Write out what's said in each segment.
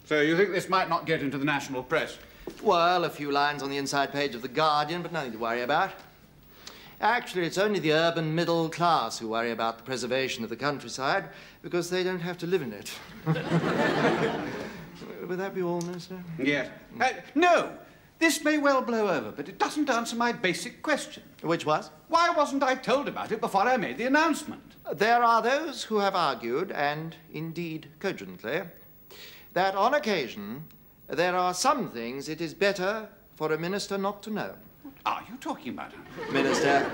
So you think this might not get into the national press? Well, a few lines on the inside page of The Guardian, but nothing to worry about. Actually, it's only the urban middle class who worry about the preservation of the countryside because they don't have to live in it. Would that be all, Minister? Yes. No. This may well blow over, but it doesn't answer my basic question. Which was? Why wasn't I told about it before I made the announcement? There are those who have argued, and indeed cogently, that on occasion there are some things it is better for a minister not to know. What are you talking about? Minister,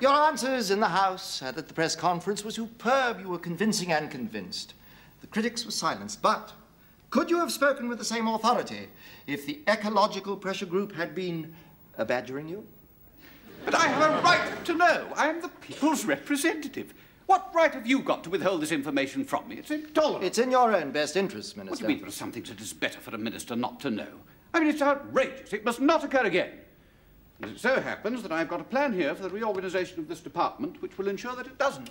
your answers in the House and at the press conference were superb. You were convincing and convinced. The critics were silenced, but could you have spoken with the same authority if the ecological pressure group had been badgering you? But I have a right to know. I am the people's representative. What right have you got to withhold this information from me? It's intolerable. It's in your own best interest, Minister. What do you mean there are some things it is better for a minister not to know? I mean, it's outrageous. It must not occur again. As it so happens that I've got a plan here for the reorganization of this department which will ensure that it doesn't.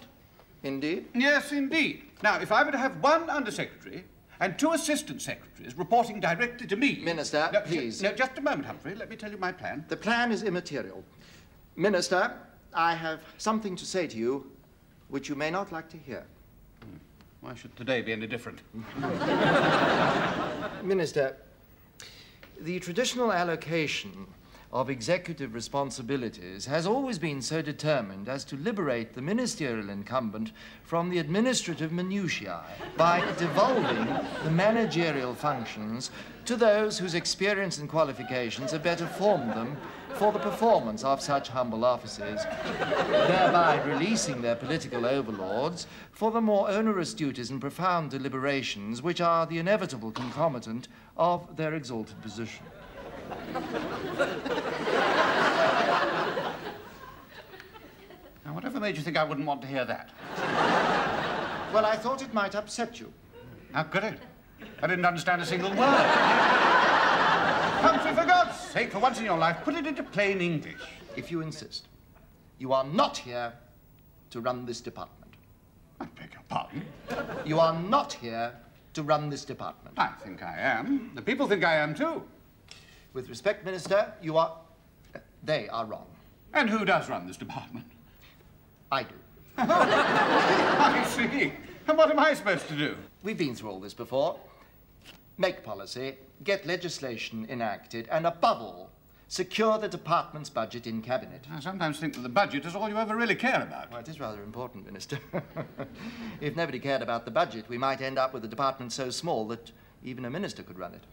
Indeed? Yes, indeed. Now, if I were to have one undersecretary and 2 assistant secretaries reporting directly to me... Minister, no, please. No, just a moment, Humphrey. Let me tell you my plan. The plan is immaterial. Minister, I have something to say to you which you may not like to hear. Why should today be any different? Minister, the traditional allocation of executive responsibilities has always been so determined as to liberate the ministerial incumbent from the administrative minutiae by devolving the managerial functions to those whose experience and qualifications have better formed them for the performance of such humble offices, thereby releasing their political overlords for the more onerous duties and profound deliberations which are the inevitable concomitant of their exalted position. Now, whatever made you think I wouldn't want to hear that? Well, I thought it might upset you. How could it? I didn't understand a single word. Humphrey, for God's sake, for once in your life, put it into plain English. If you insist. You are not here to run this department. I beg your pardon? You are not here to run this department. I think I am. The people think I am, too. With respect, Minister, you are... they are wrong. And who does run this department? I do. I see. And what am I supposed to do? We've been through all this before. Make policy, get legislation enacted, and above all, secure the department's budget in Cabinet. I sometimes think that the budget is all you ever really care about. Well, it is rather important, Minister. If nobody cared about the budget, we might end up with a department so small that even a minister could run it.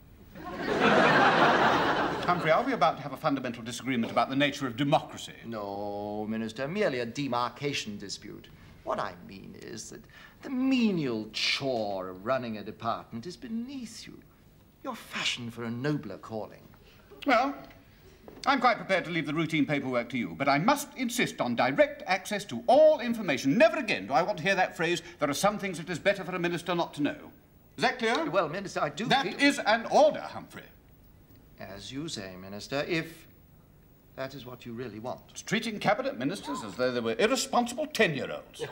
Humphrey, are we about to have a fundamental disagreement about the nature of democracy? No, Minister, merely a demarcation dispute. What I mean is that the menial chore of running a department is beneath you. You're fashioned for a nobler calling. Well, I'm quite prepared to leave the routine paperwork to you, but I must insist on direct access to all information. Never again do I want to hear that phrase, there are some things it is better for a minister not to know. Is that clear? Well, Minister, I do That is an order, Humphrey. As you say, Minister, if that is what you really want. It's treating cabinet ministers as though they were irresponsible 10-year-olds.